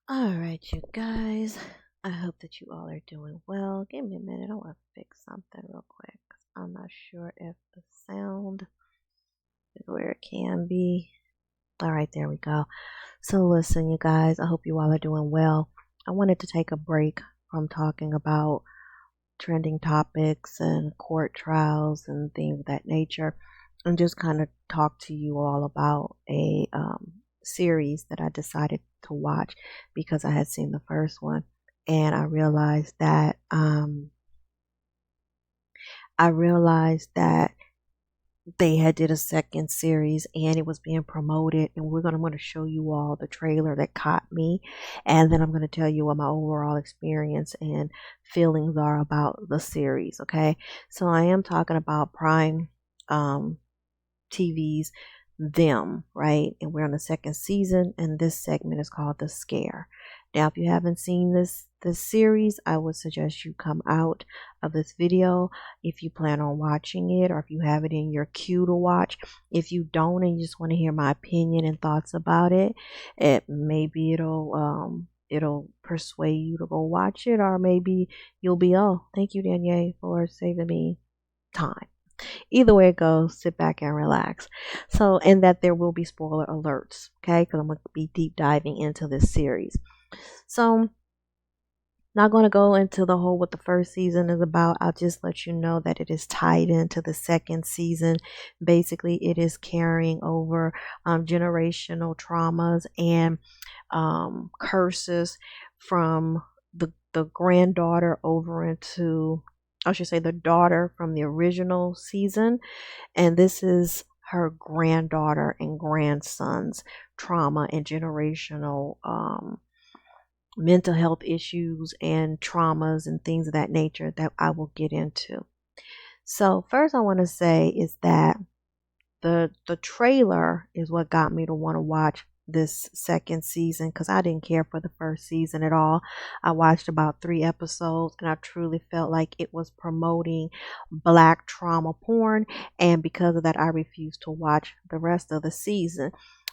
All right, you guys. I hope that you all are doing well. Give me a minute. I want to fix something real quick. I'm not sure if the sound is where it can be. All right, there we go. So, listen, you guys. I hope you all are doing well. I wanted to take a break from talking about trending topics and court trials and things of that nature, and just kind of talk to you all about a series that I decided to watch because I had seen the first one, and I realized that they had did a second series and it was being promoted, and I'm going to show you all the trailer that caught me, and then I'm going to tell you what my overall experience and feelings are about the series. Okay, so I am talking about Prime TV's Them, right? And we're on the second season, and this segment is called The Scare. Now, if you haven't seen this series, I would suggest you come out of this video if you plan on watching it, or if you have it in your queue to watch. If you don't and you just want to hear my opinion and thoughts about it, maybe it'll persuade you to go watch it, or maybe you'll be, oh, thank you, Danielle, for saving me time. Either way it goes, sit back and relax. So, and that there will be spoiler alerts, okay? Because I'm going to be deep diving into this series. So, not going to go into the whole what the first season is about. I'll just let you know that it is tied into the second season. Basically, it is carrying over generational traumas and curses from the granddaughter over into, I should say, the daughter from the original season, and this is her granddaughter and grandson's trauma and generational mental health issues and traumas and things of that nature that I will get into. So first I want to say is that the trailer is what got me to want to watch this second season, because I didn't care for the first season at all. I watched about 3 episodes and I truly felt like it was promoting black trauma porn, and because of that I refused to watch the rest of the season,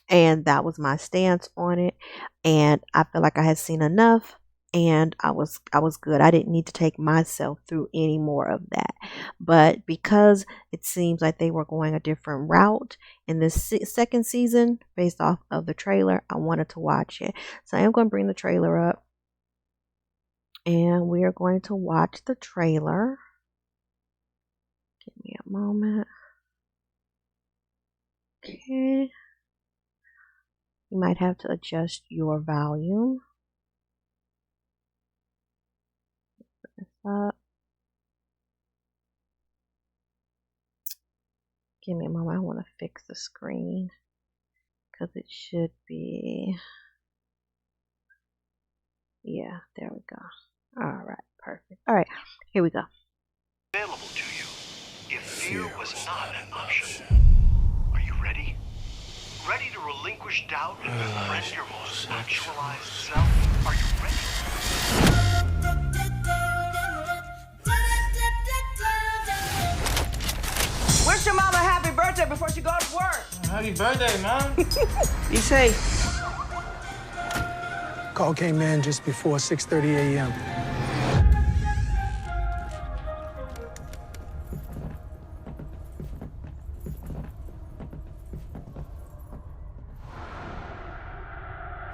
and that was my stance on it. And I felt like I had seen enough, and I was good. I didn't need to take myself through any more of that. But because it seems like they were going a different route in this second season based off of the trailer, I wanted to watch it. So I am going to bring the trailer up, and we are going to watch the trailer. Give me a moment. Okay. You might have to adjust your volume. Put this up. Give me a moment. I want to fix the screen because it should be. Yeah, there we go. All right, perfect. All right, here we go. Available to you if fear was not an option. Are you ready? Ready to relinquish doubt and befriend your most actualized self? Are you ready? Wish your mama happy birthday before she goes to work. Happy birthday, man. Be safe. Call came in just before 6:30 a.m.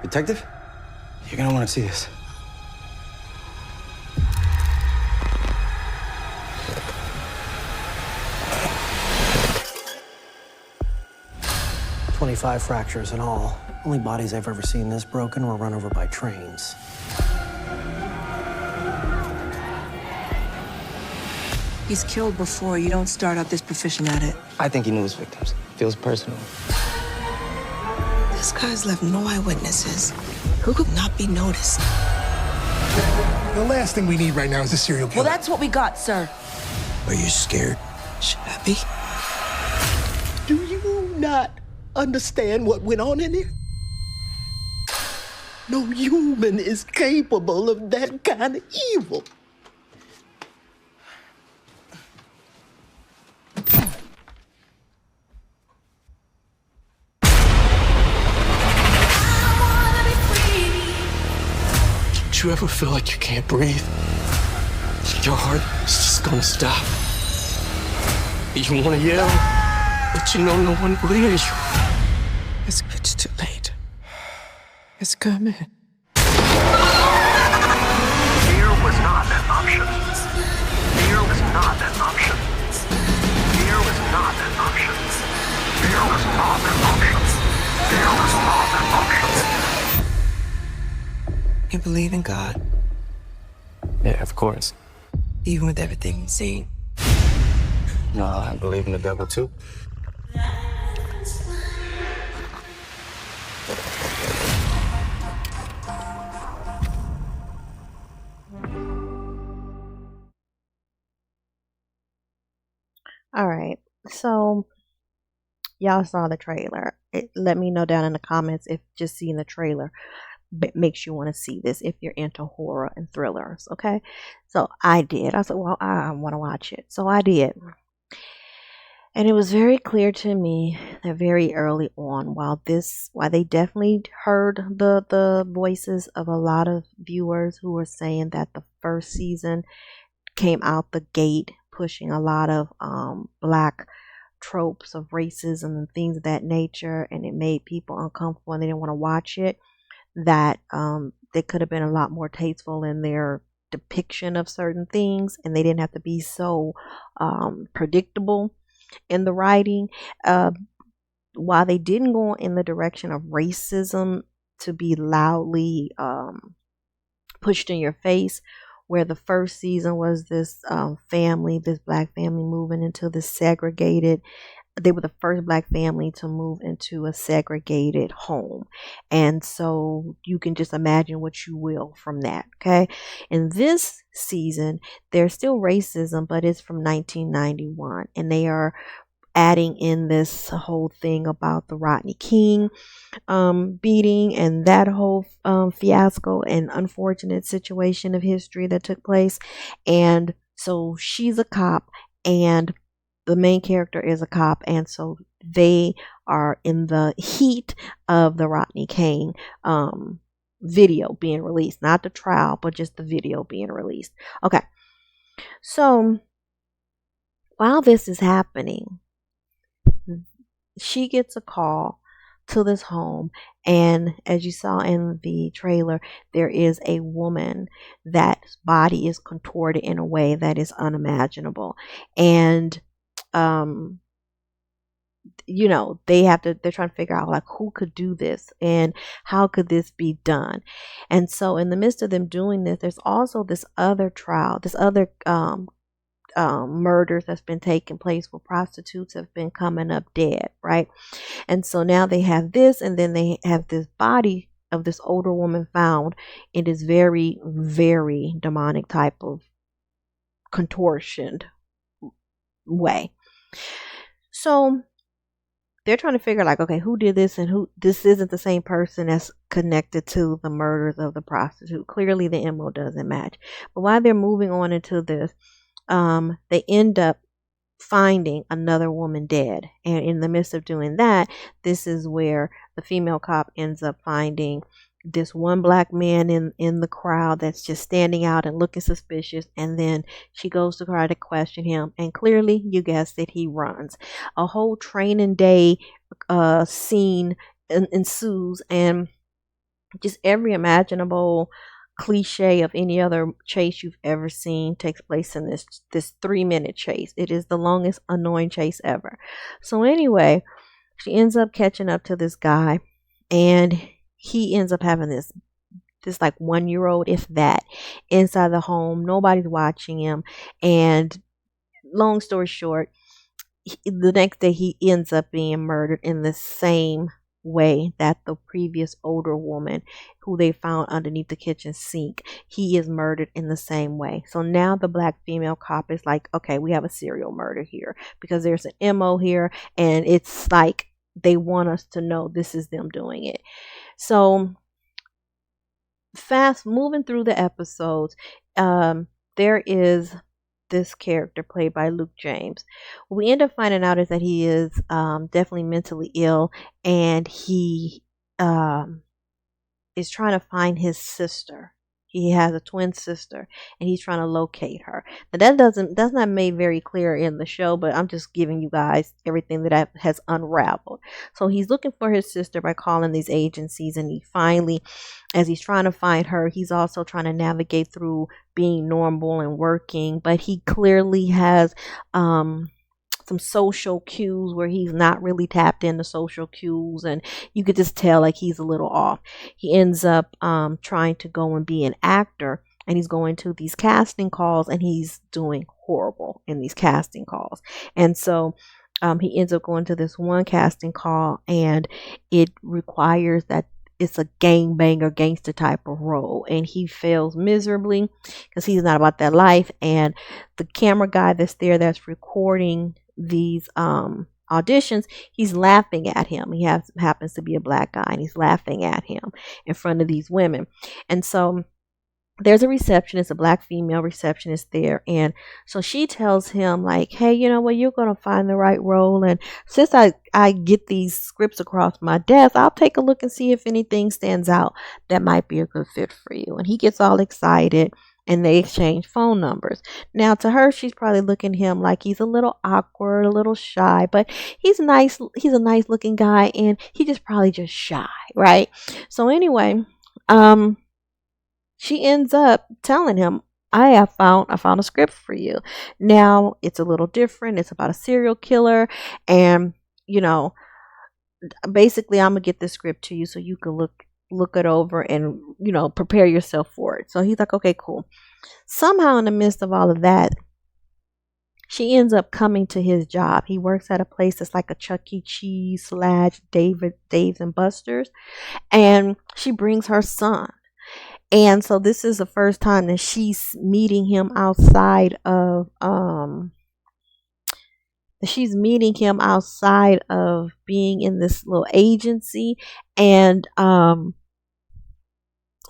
Detective? You're gonna want to see this. "25 fractures in all. Only bodies I've ever seen this broken were run over by trains." He's killed before. You don't start out this proficient at it. I think he knew his victims. Feels personal. This guy's left no eyewitnesses. Who could not be noticed? The last thing we need right now is a serial killer. Well, that's what we got, sir. Are you scared? Shabby. Do you not understand what went on in here? No human is capable of that kind of evil. Don't you ever feel like you can't breathe? Your heart is just gonna stop. You wanna yell, but you know no one will hear you. It's too late. It's coming. Fear was not an option. Fear was not an option. Fear was not an option. Fear was not an option. Fear was not an option. You believe in God, Yeah, of course. even with everything you've seen. No, I believe in the devil too. All right. So y'all saw the trailer. Let me know down in the comments if just seeing the trailer makes you want to see this if you're into horror and thrillers. Okay. So I did. I said, well, I want to watch it. So I did. And it was very clear to me that very early on, while they definitely heard the voices of a lot of viewers who were saying that the first season came out the gate pushing a lot of black tropes of racism and things of that nature, and it made people uncomfortable and they didn't want to watch it, that they could have been a lot more tasteful in their depiction of certain things, and they didn't have to be so predictable in the writing. While they didn't go in the direction of racism to be loudly pushed in your face, where the first season was this family, this black family moving into this segregated, they were the first black family to move into a segregated home. And so you can just imagine what you will from that. Okay. In this season, there's still racism, but it's from 1991. And they are adding in this whole thing about the Rodney King beating and that whole fiasco and unfortunate situation of history that took place. And so she's a cop and the main character is a cop, and so they are in the heat of the Rodney King video being released, not the trial, but just the video being released. Okay, so while this is happening, she gets a call to this home, and as you saw in the trailer, there is a woman that's body is contorted in a way that is unimaginable. And you know, they're trying to figure out like who could do this and how could this be done. And so in the midst of them doing this, there's also this other trial, this other murders that's been taking place where prostitutes have been coming up dead, right? And so now they have this, and then they have this body of this older woman found in this very, very demonic type of contortioned way. So they're trying to figure like, okay, who did this, and who this isn't the same person that's connected to the murders of the prostitute. Clearly the MO doesn't match. But while they're moving on into this, they end up finding another woman dead. And in the midst of doing that, this is where the female cop ends up finding this one black man in the crowd that's just standing out and looking suspicious. And then she goes to try to question him, and clearly, you guessed it, he runs. A whole training day scene ensues, and just every imaginable cliche of any other chase you've ever seen takes place in this 3-minute chase. It is the longest annoying chase ever. So anyway, she ends up catching up to this guy, and he ends up having this like 1-year-old, if that, inside the home. Nobody's watching him. And long story short, the next day he ends up being murdered in the same way that the previous older woman who they found underneath the kitchen sink, he is murdered in the same way. So now the black female cop is like, okay, we have a serial murder here because there's an MO here, and it's like they want us to know this is them doing it. So fast moving through the episodes, there is this character played by Luke James. What we end up finding out is that he is definitely mentally ill, and he is trying to find his sister He has a twin sister, and he's trying to locate her. Now that's not made very clear in the show, but I'm just giving you guys everything that has unraveled. So he's looking for his sister by calling these agencies, and he finally, as he's trying to find her, he's also trying to navigate through being normal and working, but he clearly has some social cues where he's not really tapped into social cues, and you could just tell like he's a little off. He ends up trying to go and be an actor, and he's going to these casting calls, and he's doing horrible in these casting calls. And so he ends up going to this one casting call, and it requires that it's a gangbanger gangster type of role, and he fails miserably because he's not about that life. And the camera guy that's there that's recording these auditions, he's laughing at him. He happens to be a black guy, and he's laughing at him in front of these women. And so there's a receptionist, a black female receptionist there, and so she tells him like, hey, you know what, you're gonna find the right role, and since I get these scripts across my desk, I'll take a look and see if anything stands out that might be a good fit for you. And he gets all excited, and they exchange phone numbers. Now, to her, she's probably looking at him like he's a little awkward, a little shy, but he's nice. He's a nice looking guy, and he just probably just shy, right? So anyway, she ends up telling him, I found a script for you. Now, it's a little different. It's about a serial killer, and basically I'm gonna get this script to you so you can look it over and prepare yourself for it. So he's like, okay, cool. Somehow in the midst of all of that, she ends up coming to his job. He works at a place that's like a Chuck E. Cheese / Dave's and Buster's, and she brings her son. And so this is the first time that she's meeting him outside of being in this little agency. And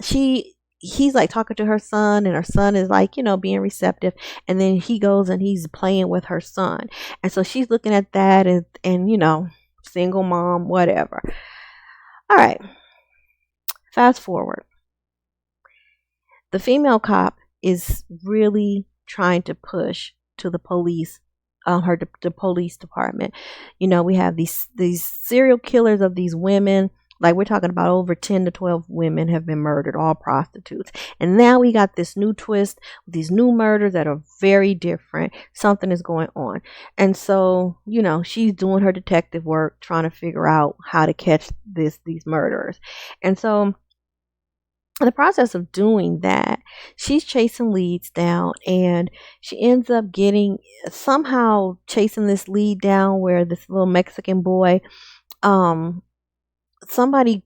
he's like talking to her son, and her son is like, being receptive, and then he goes and he's playing with her son. And so she's looking at that, and single mom, whatever. All right, fast forward. The female cop is really trying to push to the police, the police department. We have these serial killers of these women. Like, we're talking about over 10 to 12 women have been murdered, all prostitutes. And now we got this new twist, these new murders that are very different. Something is going on. And so, she's doing her detective work, trying to figure out how to catch these murderers. And so in the process of doing that, she's chasing leads down, and she ends up somehow chasing this lead down where this little Mexican boy, somebody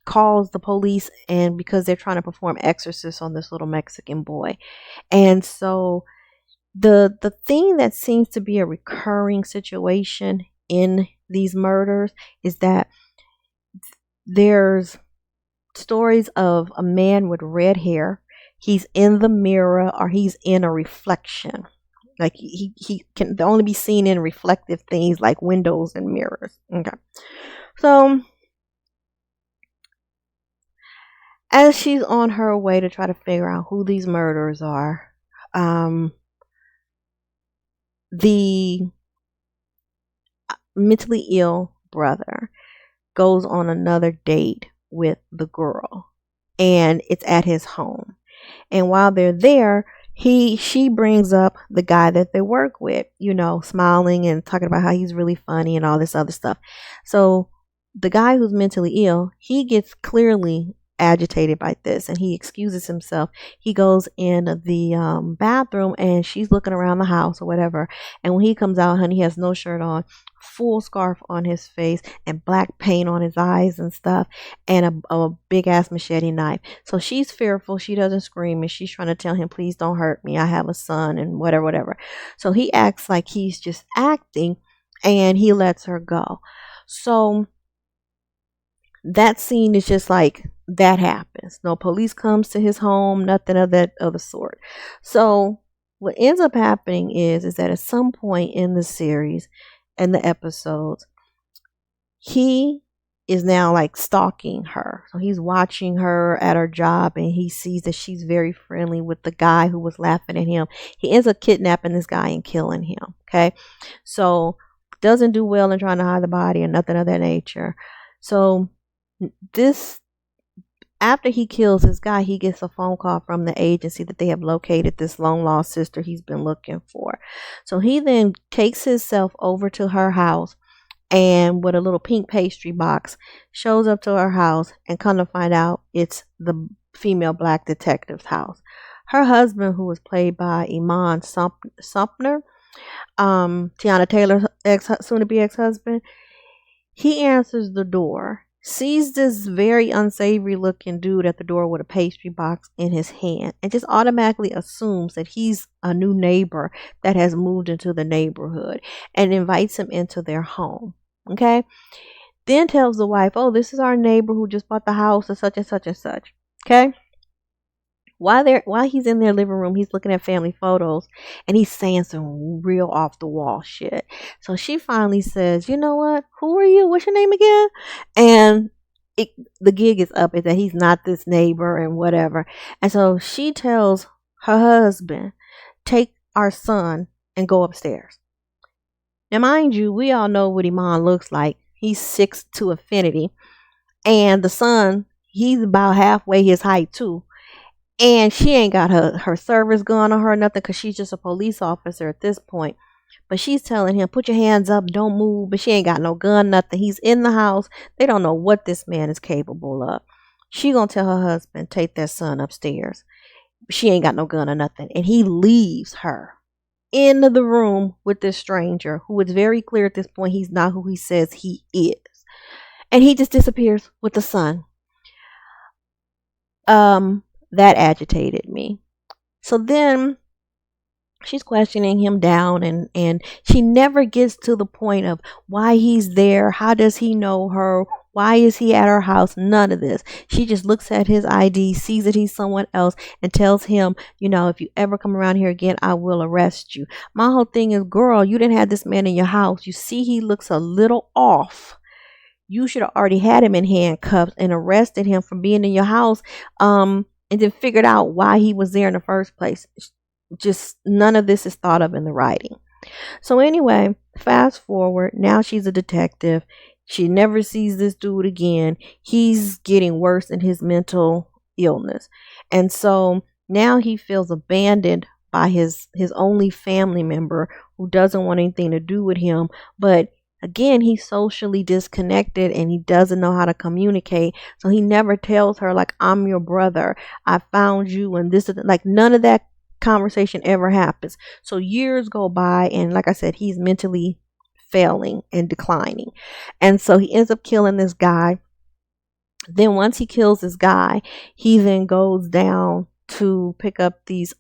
calls the police, and because they're trying to perform exorcists on this little Mexican boy. And so the thing that seems to be a recurring situation in these murders is that there's stories of a man with red hair. He's in the mirror, or he's in a reflection. Like he can only be seen in reflective things like windows and mirrors. Okay. So as she's on her way to try to figure out who these murderers are, the mentally ill brother goes on another date with the girl, and it's at his home. And while they're there, she brings up the guy that they work with, smiling and talking about how he's really funny and all this other stuff. So the guy who's mentally ill, he gets clearly agitated by this, and he excuses himself. He goes in the bathroom, and she's looking around the house or whatever, and when he comes out, honey, he has no shirt on, full scarf on his face, and black paint on his eyes and stuff, and a big ass machete knife. So she's fearful. She doesn't scream, and she's trying to tell him, please don't hurt me, I have a son, and whatever. So he acts like he's just acting, and he lets her go. So that scene is just like, that happens. No police comes to his home, nothing of that other sort. So what ends up happening is that at some point in the series, in the episodes, he is now like stalking her. So he's watching her at her job, and he sees that she's very friendly with the guy who was laughing at him. He ends up kidnapping this guy and killing him. Okay. So doesn't do well in trying to hide the body or nothing of that nature. So after he kills this guy, he gets a phone call from the agency that they have located this long lost sister he's been looking for. So he then takes himself over to her house, and with a little pink pastry box, shows up to her house, and come to find out it's the female black detective's house. Her husband, who was played by Iman Sumpner, Tiana Taylor's soon-to-be ex-husband, he answers the door, sees this very unsavory looking dude at the door with a pastry box in his hand, and just automatically assumes that he's a new neighbor that has moved into the neighborhood, and invites him into their home. Okay. Then tells the wife, oh, this is our neighbor who just bought the house and such and such and such. Okay. While he's in their living room, he's looking at family photos, and he's saying some real off the wall shit. So she finally says, you know what? Who are you? What's your name again? And the gig is up, is that he's not this neighbor and whatever. And so she tells her husband, take our son and go upstairs. Now, mind you, we all know what Iman looks like. He's 6 to infinity. And the son, he's about halfway his height too. And she ain't got her service gun on her or nothing, because she's just a police officer at this point. But she's telling him, put your hands up, don't move. But she ain't got no gun, nothing. He's in the house. They don't know what this man is capable of. She gonna tell her husband, take that son upstairs. She ain't got no gun or nothing. And he leaves her in the room with this stranger, who is very clear at this point he's not who he says he is. And he just disappears with the son. That agitated me. So then she's questioning him down, and she never gets to the point of why he's there. How does he know her? Why is he at her house? None of this. She just looks at his ID, sees that he's someone else, and tells him, you know, if you ever come around here again, I will arrest you. My whole thing is, girl, you didn't have this man in your house. You see he looks a little off. You should have already had him in handcuffs and arrested him for being in your house. And then figured out why he was there in the first place. Just none of this is thought of in the writing. So anyway, fast forward. Now she's a detective. She never sees this dude again. He's getting worse in his mental illness. And so now he feels abandoned by his only family member, who doesn't want anything to do with him. But again, he's socially disconnected, and he doesn't know how to communicate. So he never tells her, like, I'm your brother, I found you, and this is like, none of that conversation ever happens. So years go by, and like I said, he's mentally failing and declining. And so he ends up killing this guy. Then once he kills this guy, he then goes down to pick up this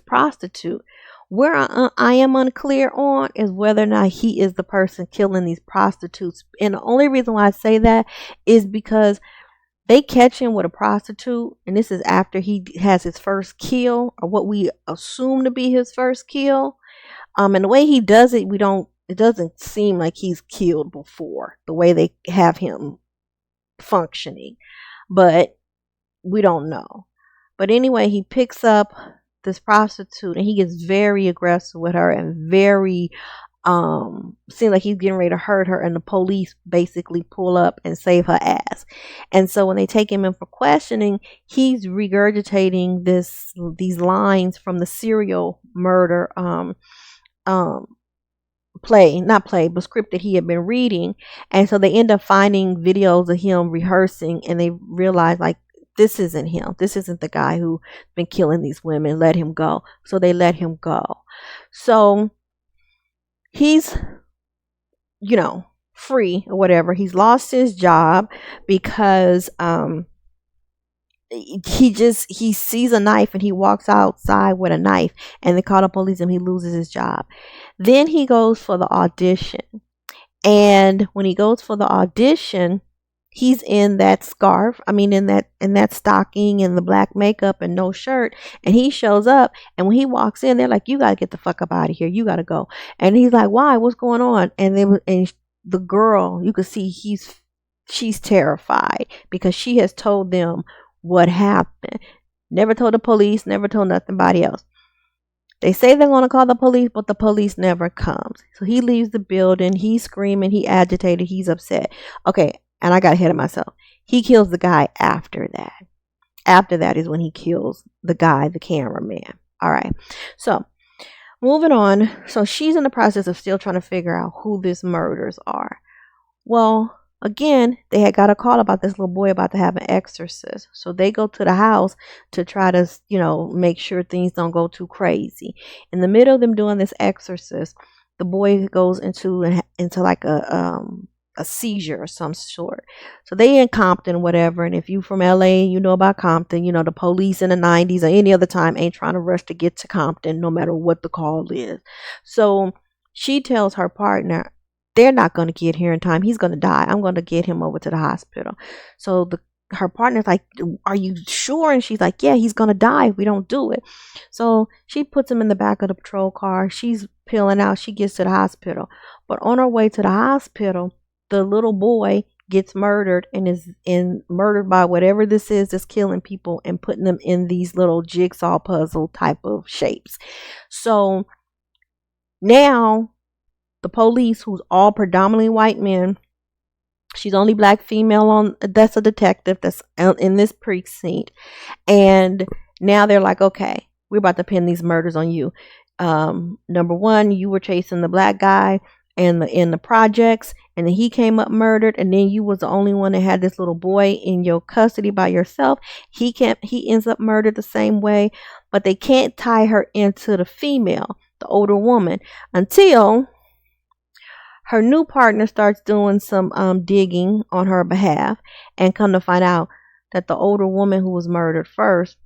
prostitute. Where I am unclear on is whether or not he is the person killing these prostitutes. And the only reason why I say that is because they catch him with a prostitute, and this is after he has his first kill, or what we assume to be his first kill. And the way he does it, it doesn't seem like he's killed before, the way they have him functioning. But we don't know. But anyway, he picks up this prostitute, and he gets very aggressive with her, and very seems like he's getting ready to hurt her, and the police basically pull up and save her ass. And so when they take him in for questioning, he's regurgitating these lines from the serial murder script that he had been reading. And so they end up finding videos of him rehearsing, and they realize, like, this isn't him. This isn't the guy who's been killing these women. Let him go. So they let him go. So he's, free or whatever. He's lost his job because he sees a knife, and he walks outside with a knife, and they call the police, and he loses his job. Then he goes for the audition. And when he goes for the audition, he's in that scarf, in that stocking and the black makeup and no shirt. And he shows up, and when he walks in, they're like, you got to get the fuck up out of here. You got to go. And he's like, why? What's going on? And the girl, you could see she's terrified because she has told them what happened. Never told the police, never told nobody else. They say they're going to call the police, but the police never comes. So he leaves the building. He's screaming. He agitated. He's upset. Okay, and I got ahead of myself. He kills the guy after that. After that is when he kills the guy, the cameraman. All right. So moving on. So she's in the process of still trying to figure out who these murders are. Well, again, they had got a call about this little boy about to have an exorcist. So they go to the house to try to, make sure things don't go too crazy. In the middle of them doing this exorcist, the boy goes into like a seizure of some sort. So they in Compton, whatever. And if you from LA, you know about Compton, the police in the 90s or any other time ain't trying to rush to get to Compton, no matter what the call is. So she tells her partner, they're not going to get here in time. He's going to die. I'm going to get him over to the hospital. So her partner's like, are you sure? And she's like, yeah, he's going to die if we don't do it. So she puts him in the back of the patrol car. She's peeling out. She gets to the hospital. But on her way to the hospital, the little boy gets murdered and is murdered by whatever this is that's killing people and putting them in these little jigsaw puzzle type of shapes. So now the police, who's all predominantly white men, she's only black female that's a detective that's in this precinct, and now they're like, okay, we're about to pin these murders on you. Number one, you were chasing the black guy in the projects, and then he came up murdered, and then you was the only one that had this little boy in your custody by yourself. He ends up murdered the same way, but they can't tie her into the female, the older woman, until her new partner starts doing some digging on her behalf, and come to find out that the older woman who was murdered first,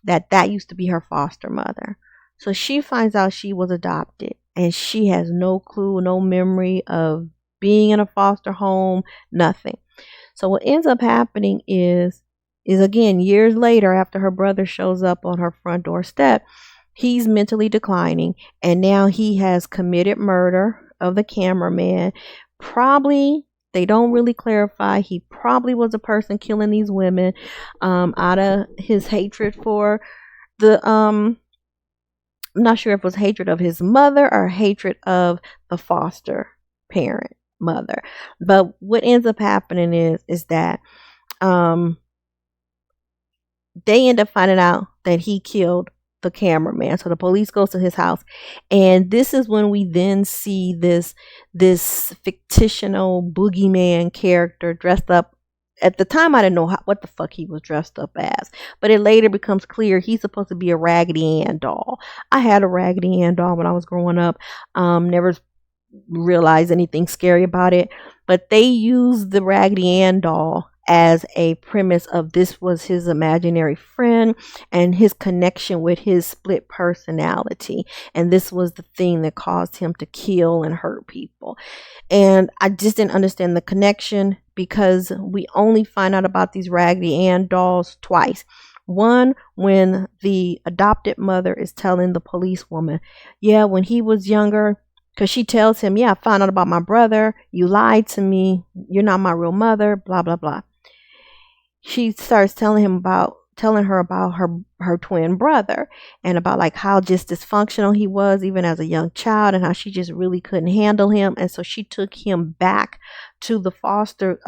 that used to be her foster mother. So she finds out she was adopted, and she has no clue, no memory of being in a foster home, nothing. So what ends up happening is again, years later, after her brother shows up on her front doorstep, he's mentally declining, and now he has committed murder of the cameraman. Probably, they don't really clarify, he probably was a person killing these women out of his hatred for the I'm not sure if it was hatred of his mother or hatred of the foster parent mother. But what ends up happening is that they end up finding out that he killed the cameraman. So the police goes to his house, and this is when we then see this fictional boogeyman character dressed up. At the time, I didn't know what the fuck he was dressed up as, but it later becomes clear he's supposed to be a Raggedy Ann doll. I had a Raggedy Ann doll when I was growing up. Never realized anything scary about it, but they used the Raggedy Ann doll as a premise of this was his imaginary friend and his connection with his split personality, and this was the thing that caused him to kill and hurt people. And I just didn't understand the connection, because we only find out about these Raggedy Ann dolls twice. One, when the adopted mother is telling the police woman, yeah, when he was younger, because she tells him, yeah, I found out about my brother, you lied to me, you're not my real mother, blah blah blah. She starts telling her about her twin brother, and about like how just dysfunctional he was even as a young child, and how she just really couldn't handle him, and so she took him back to the foster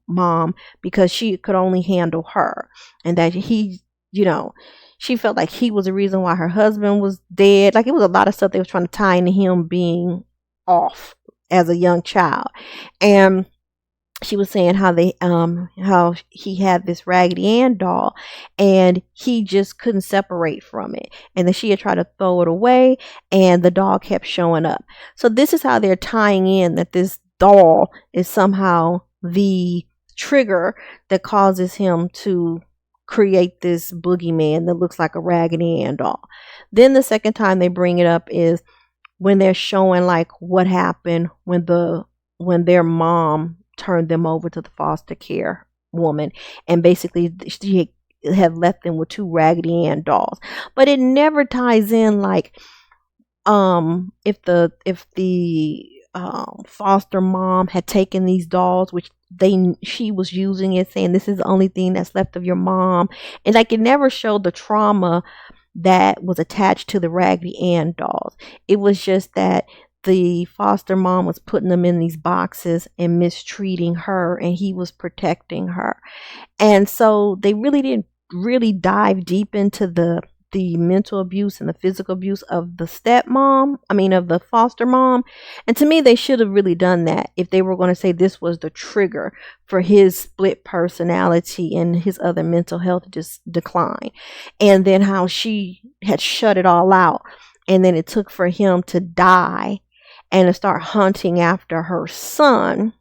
mom because she could only handle her, and that he, she felt like he was the reason why her husband was dead. Like, it was a lot of stuff they was trying to tie into him being off as a young child. And she was saying how he had this Raggedy Ann doll, and he just couldn't separate from it, and then she had tried to throw it away, and the doll kept showing up. So this is how they're tying in that this doll is somehow the trigger that causes him to create this boogeyman that looks like a Raggedy Ann doll. Then the second time they bring it up is when they're showing like what happened when their mom turned them over to the foster care woman, and basically she had left them with two Raggedy Ann dolls. But it never ties in like if the foster mom had taken these dolls, which she was using it, saying this is the only thing that's left of your mom, and like it never showed the trauma that was attached to the Raggedy Ann dolls. It was just that the foster mom was putting them in these boxes and mistreating her, and he was protecting her. And so they really didn't really dive deep into the mental abuse and the physical abuse of the of the foster mom. And to me, they should have really done that if they were going to say this was the trigger for his split personality and his other mental health just decline. And then how she had shut it all out. And then it took for him to die and to start hunting after her son,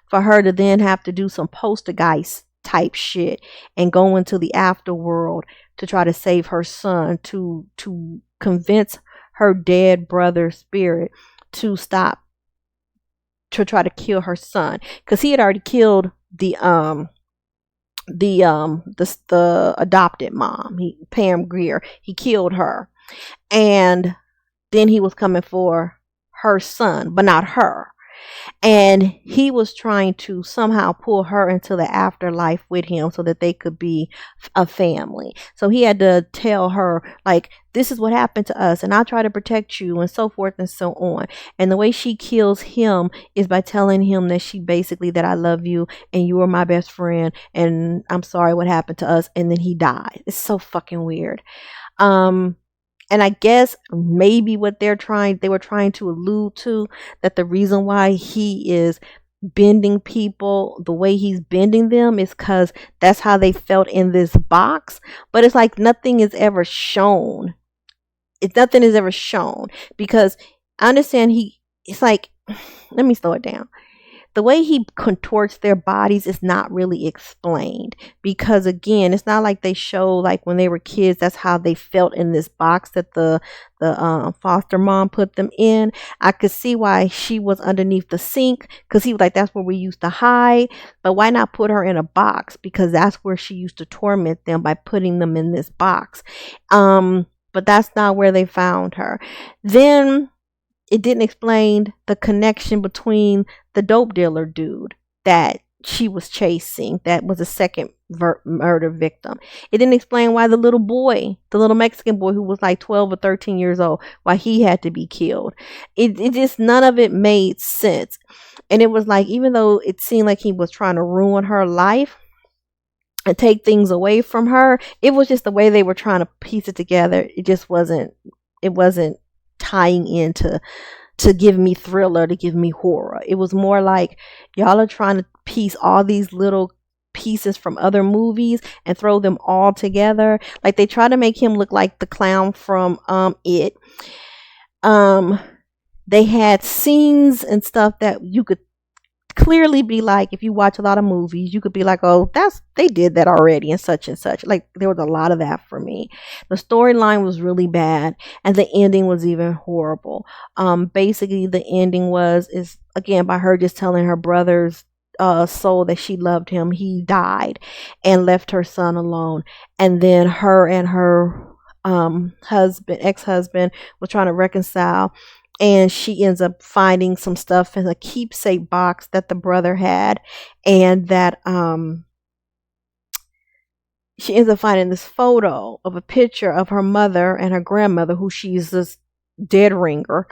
for her to then have to do some poltergeist type shit and go into the afterworld to try to save her son, to convince her dead brother's spirit to stop, to try to kill her son, because he had already killed the adopted mom, Pam Grier. He killed her, and then he was coming for her son, but not her. And he was trying to somehow pull her into the afterlife with him so that they could be a family. So he had to tell her, like, this is what happened to us, and I'll try to protect you, and so forth and so on. And the way she kills him is by telling him that I love you, and you are my best friend, and I'm sorry what happened to us. And then he died. It's so fucking weird. And I guess maybe what they were trying to allude to, that the reason why he is bending people the way he's bending them is because that's how they felt in this box. But it's like nothing is ever shown. Nothing is ever shown, because I understand it's like, let me slow it down. The way he contorts their bodies is not really explained, because again, it's not like they show like when they were kids, that's how they felt in this box that the foster mom put them in. I could see why she was underneath the sink, because he was like, that's where we used to hide. But why not put her in a box? Because that's where she used to torment them, by putting them in this box. But that's not where they found her. Then it didn't explain the connection between the dope dealer dude that she was chasing, that was a second murder victim. It didn't explain why the little boy, the little Mexican boy who was like 12 or 13 years old, why he had to be killed. It just, none of it made sense. And it was like, even though it seemed like he was trying to ruin her life and take things away from her, it was just the way they were trying to piece it together. It wasn't tying into to give me thriller, to give me horror. It was more like y'all are trying to piece all these little pieces from other movies and throw them all together. Like they try to make him look like the clown from It. They had scenes and stuff that you could clearly be like, if you watch a lot of movies, you could be like, oh, they did that already and such. Like there was a lot of that for me. The storyline was really bad, and the ending was even horrible. Basically the ending is again by her just telling her brother's soul that she loved him. He died and left her son alone, and then her and her ex-husband was trying to reconcile. And she ends up finding some stuff in a keepsake box that the brother had, and that she ends up finding this photo of a picture of her mother and her grandmother, who she's this dead ringer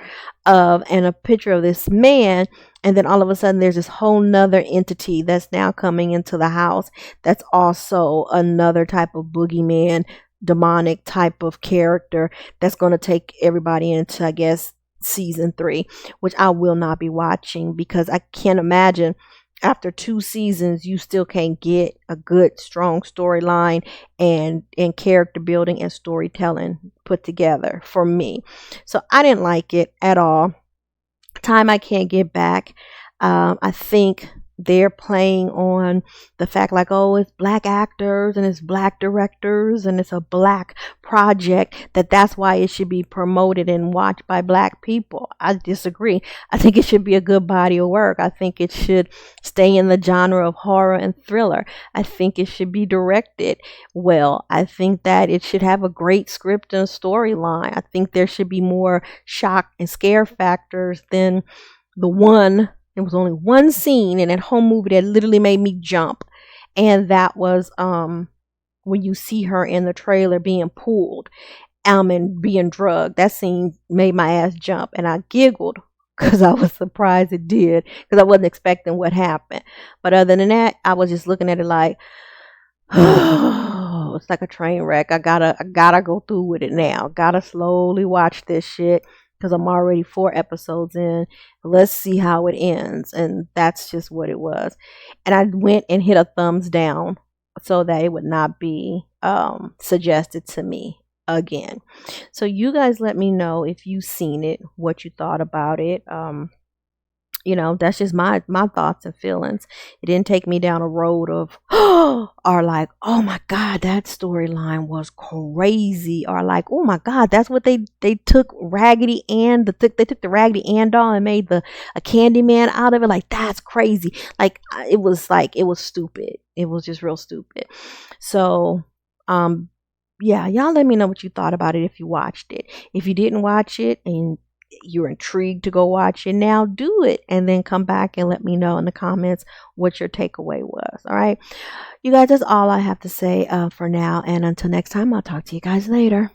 of, and a picture of this man. And then all of a sudden there's this whole nother entity that's now coming into the house, that's also another type of boogeyman, demonic type of character that's going to take everybody into, I guess, season 3, which I will not be watching, because I can't imagine after 2 seasons you still can't get a good strong storyline and character building and storytelling put together for me. So I didn't like it at all. Time I can't get back. I think they're playing on the fact like, oh, it's black actors and it's black directors and it's a black project, that's why it should be promoted and watched by black people. I disagree. I think it should be a good body of work. I think it should stay in the genre of horror and thriller. I think it should be directed well. I think that it should have a great script and storyline. I think there should be more shock and scare factors than the one There was only one scene in that whole movie that literally made me jump. And that was when you see her in the trailer being pulled and being drugged. That scene made my ass jump, and I giggled because I was surprised it did, because I wasn't expecting what happened. But other than that, I was just looking at it like, oh, it's like a train wreck. I gotta go through with it now. Gotta slowly watch this shit because I'm already 4 episodes in. Let's see how it ends. And that's just what it was. And I went and hit a thumbs down so that it would not be suggested to me again. So you guys let me know if you've seen it, what you thought about it. You know, that's just my thoughts and feelings. It didn't take me down a road of or like, oh my God, that storyline was crazy, or like, oh my God, that's what they took Raggedy Ann, they took the Raggedy Ann doll and made a Candyman out of it. Like, that's crazy. Like, it was stupid. It was just real stupid. So yeah, y'all let me know what you thought about it if you watched it. If you didn't watch it and you're intrigued to go watch it now, do it, and then come back and let me know in the comments what your takeaway was. All right, you guys, that's all I have to say for now, and until next time, I'll talk to you guys later.